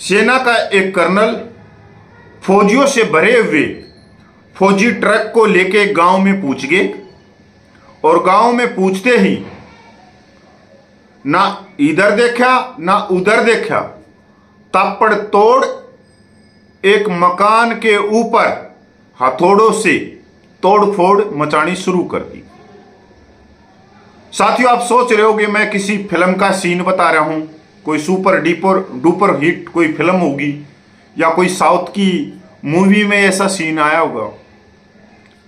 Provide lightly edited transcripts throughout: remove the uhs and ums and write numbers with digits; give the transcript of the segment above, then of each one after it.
सेना का एक कर्नल फौजियों से भरे हुए फौजी ट्रक को लेके गांव में पहुंच गए और गांव में पहुंचते ही ना इधर देखा ना उधर देखा, तापड़ तोड़ एक मकान के ऊपर हथौड़ों से तोड़फोड़ मचानी शुरू कर दी। साथियों, आप सोच रहे होंगे मैं किसी फिल्म का सीन बता रहा हूं, कोई सुपर डुपर हिट कोई फिल्म होगी या कोई साउथ की मूवी में ऐसा सीन आया होगा।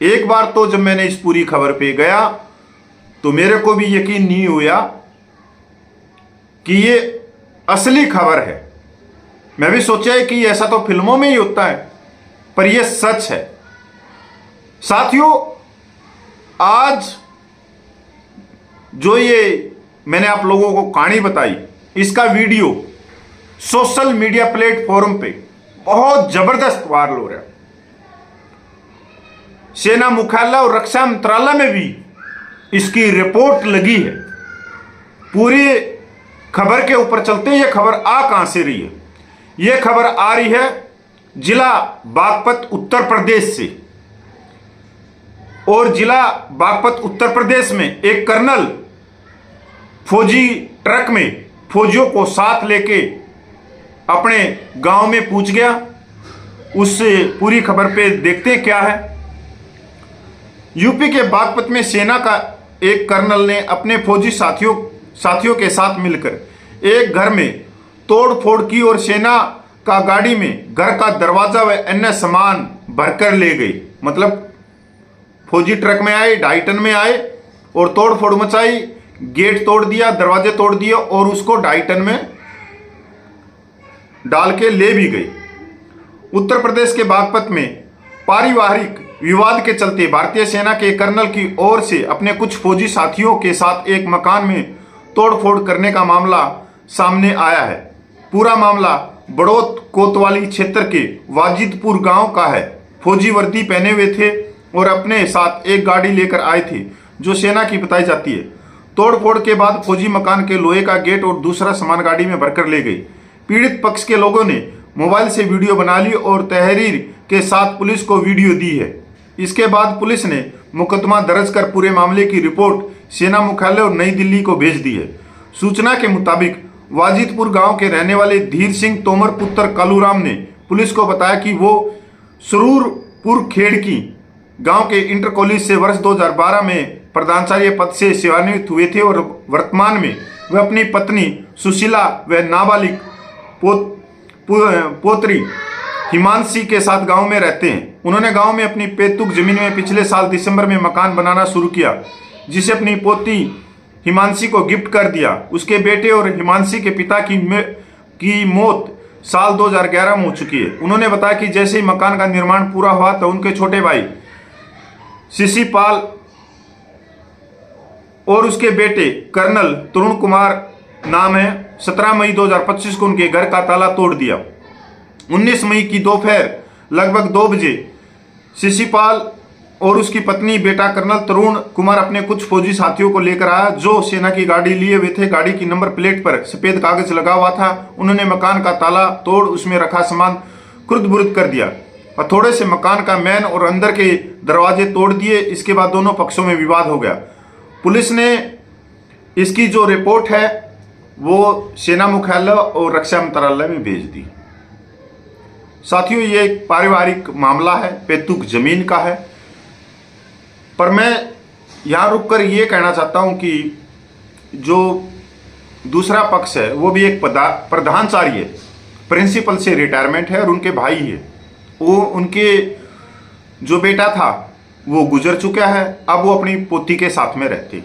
एक बार तो जब मैंने इस पूरी खबर पे गया तो मेरे को भी यकीन नहीं हुआ कि ये असली खबर है। मैं भी सोचा है कि ऐसा तो फिल्मों में ही होता है, पर यह सच है। साथियों, आज जो ये मैंने आप लोगों को कहानी बताई, इसका वीडियो सोशल मीडिया प्लेटफॉर्म पे बहुत जबरदस्त वायरल हो रहा है। सेना मुख्यालय और रक्षा मंत्रालय में भी इसकी रिपोर्ट लगी है। पूरी खबर के ऊपर चलते हैं। यह खबर आ कहां से रही है? यह खबर आ रही है जिला बागपत उत्तर प्रदेश से। और जिला बागपत उत्तर प्रदेश में एक कर्नल फौजी ट्रक में फौजियों को साथ लेके अपने गांव में पहुंच गया। उससे पूरी खबर पे देखते हैं क्या है। यूपी के बागपत में सेना का एक कर्नल ने अपने फौजी साथियों के साथ मिलकर एक घर में तोड़फोड़ की और सेना का गाड़ी में घर का दरवाजा व अन्य सामान भरकर ले गई। मतलब फौजी ट्रक में आए, 2.5 टन में आए और तोड़फोड़ मचाई, गेट तोड़ दिया, दरवाजे तोड़ दिए और उसको 2.5 टन में डाल के ले भी गई। उत्तर प्रदेश के बागपत में पारिवारिक विवाद के चलते भारतीय सेना के कर्नल की ओर से अपने कुछ फौजी साथियों के साथ एक मकान में तोड़फोड़ करने का मामला सामने आया है। पूरा मामला बड़ौत कोतवाली क्षेत्र के वाजिदपुर गांव का है। फौजी वर्दी पहने हुए थे और अपने साथ एक गाड़ी लेकर आए थे जो सेना की बताई जाती है। तोड़फोड़ के बाद फौजी मकान के लोहे का गेट और दूसरा सामान गाड़ी में भरकर ले गई। पीड़ित पक्ष के लोगों ने मोबाइल से वीडियो बना ली और तहरीर के साथ पुलिस को वीडियो दी है। इसके बाद पुलिस ने मुकदमा दर्ज कर पूरे मामले की रिपोर्ट सेना मुख्यालय और नई दिल्ली को भेज दी है। सूचना के मुताबिक वाजिदपुर गांव के रहने वाले धीर सिंह तोमर पुत्र कालूराम ने पुलिस को बताया कि वो सुरूरपुर खेड़की गांव के इंटर कॉलेज से वर्ष 2012 में प्रधानाचार्य पद से सेवानिवृत्त हुए थे और वर्तमान में वे अपनी पत्नी सुशीला व नाबालिग पोत्री हिमांशी के साथ गांव में रहते हैं। उन्होंने गांव में अपनी पैतृक जमीन में पिछले साल दिसंबर में मकान बनाना शुरू किया, जिसे अपनी पोती हिमांशी को गिफ्ट कर दिया। उसके बेटे और हिमांशी के पिता की मौत साल 2011 में हो चुकी है। उन्होंने बताया कि जैसे ही मकान का निर्माण पूरा हुआ तो उनके छोटे भाई शिशिपाल और उसके बेटे कर्नल तरुण कुमार नाम है 17 मई 2025 को उनके घर का ताला तोड़ दिया। 19 मई की दोपहर लगभग 2 बजे शिशिपाल और उसकी पत्नी बेटा कर्नल तरुण कुमार अपने कुछ फौजी साथियों को लेकर आया जो सेना की गाड़ी लिए हुए थे। गाड़ी की नंबर प्लेट पर सफेद कागज लगा हुआ था। उन्होंने मकान का ताला तोड़ उसमें रखा सामान खुर्द-बुर्द कर दिया। हथौड़े से मकान का मैन और अंदर के दरवाजे तोड़ दिए। इसके बाद दोनों पक्षों में विवाद हो गया। पुलिस ने इसकी जो रिपोर्ट है वो सेना मुख्यालय और रक्षा मंत्रालय में भेज दी। साथियों, ये एक पारिवारिक मामला है, पैतृक जमीन का है। पर मैं यहां रुककर ये कहना चाहता हूं कि जो दूसरा पक्ष है वो भी एक प्रधानाचार्य है, प्रिंसिपल से रिटायरमेंट है और उनके भाई है। वो उनके जो बेटा था वो गुजर चुका है, अब वो अपनी पोती के साथ में रहते।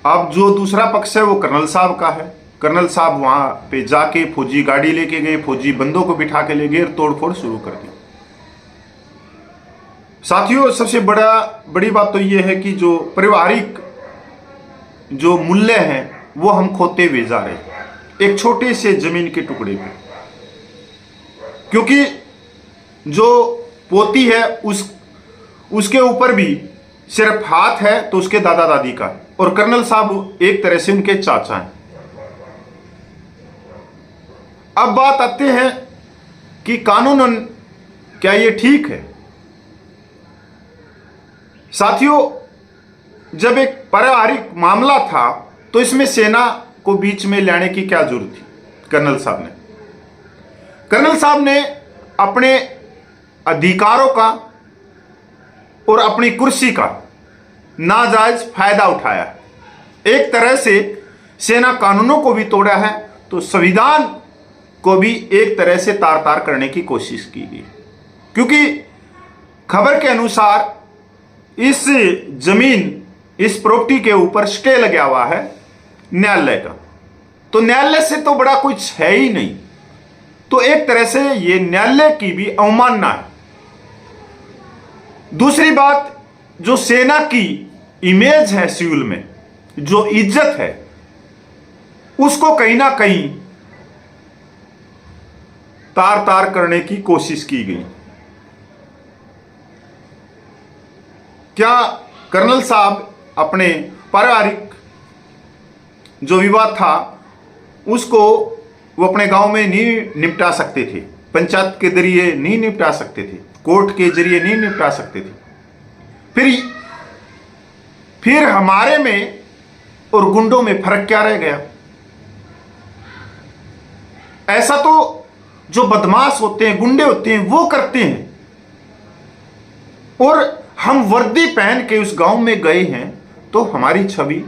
अब जो दूसरा पक्ष है वो कर्नल साहब का है। कर्नल साहब वहां पे जाके फौजी गाड़ी लेके गए, फौजी बंदों को बिठा के ले गए और तोड़फोड़ शुरू कर दी। साथियों, सबसे बड़ी बात तो ये है कि जो पारिवारिक जो मूल्य हैं वो हम खोते हुए जा रहे हैं एक छोटे से जमीन के टुकड़े पे। क्योंकि जो पोती है उसके ऊपर भी सिर्फ हाथ है तो उसके दादा दादी का, और कर्नल साहब एक तरह से उनके चाचा हैं। अब बात आते हैं कि कानूनन क्या ये ठीक है। साथियों, जब एक पारिवारिक मामला था तो इसमें सेना को बीच में लाने की क्या जरूरत थी। कर्नल साहब ने अपने अधिकारों का और अपनी कुर्सी का नाजायज फायदा उठाया। एक तरह से सेना कानूनों को भी तोड़ा है तो संविधान को भी एक तरह से तार तार करने की कोशिश की गई, क्योंकि खबर के अनुसार इस जमीन, इस प्रॉपर्टी के ऊपर स्टे लगा हुआ है न्यायालय का, तो न्यायालय से तो बड़ा कुछ है ही नहीं। तो एक तरह से ये न्यायालय की भी अवमानना है। दूसरी बात, जो सेना की इमेज है सिविल में, जो इज्जत है, उसको कहीं ना कहीं तार तार करने की कोशिश की गई। क्या कर्नल साहब अपने पारिवारिक जो विवाद था उसको वो अपने गांव में नहीं निपटा सकते थे, पंचायत के जरिए नहीं निपटा सकते थे, कोर्ट के जरिए नहीं निपटा सकते थे? फिर हमारे में और गुंडों में फर्क क्या रह गया? ऐसा तो जो बदमाश होते हैं, गुंडे होते हैं, वो करते हैं, और हम वर्दी पहन के उस गांव में गए हैं तो हमारी छवि,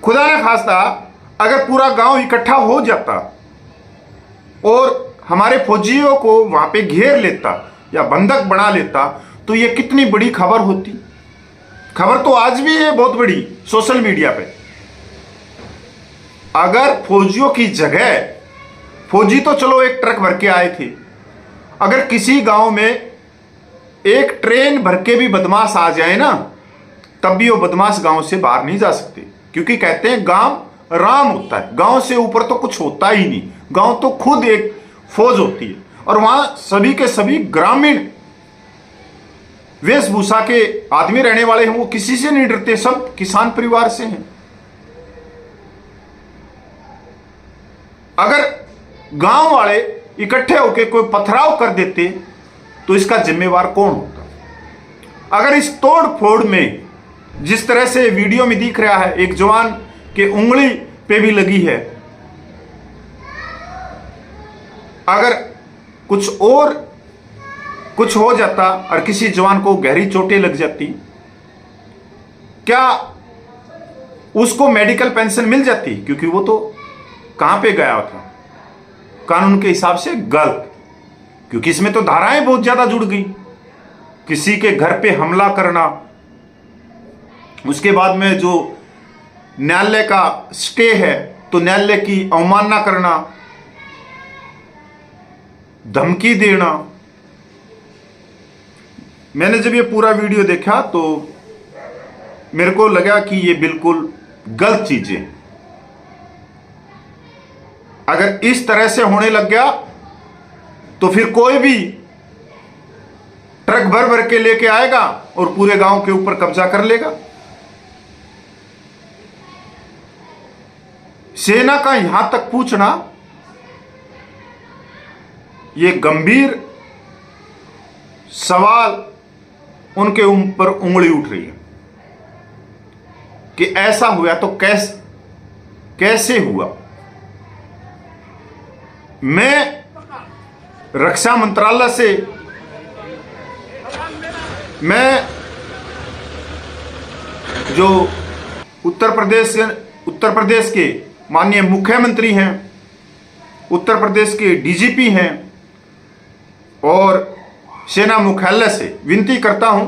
खुदा न खास्ता अगर पूरा गांव इकट्ठा हो जाता और हमारे फौजियों को वहां पे घेर लेता या बंधक बना लेता तो ये कितनी बड़ी खबर होती। खबर तो आज भी है बहुत बड़ी सोशल मीडिया पे। अगर फौजियों की जगह, फौजी तो चलो एक ट्रक भर के आए थे, अगर किसी गांव में एक ट्रेन भर के भी बदमाश आ जाए ना, तब भी वो बदमाश गांव से बाहर नहीं जा सकते, क्योंकि कहते हैं गांव राम होता है, गांव से ऊपर तो कुछ होता ही नहीं। गांव तो खुद एक फौज होती है, और वहां सभी के सभी ग्रामीण वेशभूषा के आदमी रहने वाले हैं, वो किसी से नहीं डरते, सब किसान परिवार से हैं। अगर गांव वाले इकट्ठे होकर कोई पथराव कर देते तो इसका जिम्मेवार कौन होता? अगर इस तोड़ फोड़ में जिस तरह से वीडियो में दिख रहा है, एक जवान के उंगली पे भी लगी है, अगर कुछ हो जाता और किसी जवान को गहरी चोटें लग जाती, क्या उसको मेडिकल पेंशन मिल जाती? क्योंकि वो तो कहां पे गया था, कानून के हिसाब से गलत, क्योंकि इसमें तो धाराएं बहुत ज्यादा जुड़ गई। किसी के घर पे हमला करना, उसके बाद में जो न्यायालय का स्टे है तो न्यायालय की अवमानना करना, धमकी देना। मैंने जब ये पूरा वीडियो देखा तो मेरे को लगा कि ये बिल्कुल गलत चीजें, अगर इस तरह से होने लग गया तो फिर कोई भी ट्रक भर भर के लेके आएगा और पूरे गांव के ऊपर कब्जा कर लेगा। सेना का यहां तक पूछना, यह गंभीर सवाल उनके ऊपर उंगली उठ रही है कि ऐसा हुआ तो कैसे हुआ। मैं रक्षा मंत्रालय से मैं जो उत्तर प्रदेश के माननीय मुख्यमंत्री हैं, उत्तर प्रदेश के डीजीपी हैं, और सेना मुख्यालय से विनती करता हूं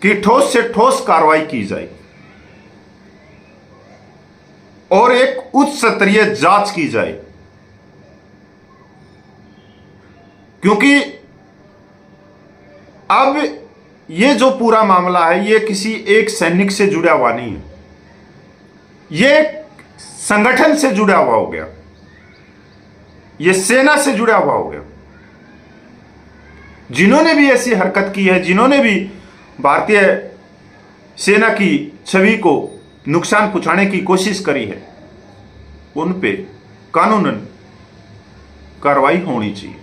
कि ठोस से ठोस कार्रवाई की जाए और एक उच्च स्तरीय जांच की जाए, क्योंकि अब ये जो पूरा मामला है ये किसी एक सैनिक से जुड़ा हुआ नहीं है, ये संगठन से जुड़ा हुआ हो गया, ये सेना से जुड़ा हुआ हो गया। जिन्होंने भी ऐसी हरकत की है, जिन्होंने भी भारतीय सेना की छवि को नुकसान पहुंचाने की कोशिश करी है, उन पे कानूनन कार्रवाई होनी चाहिए।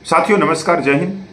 साथियों नमस्कार, जय हिंद।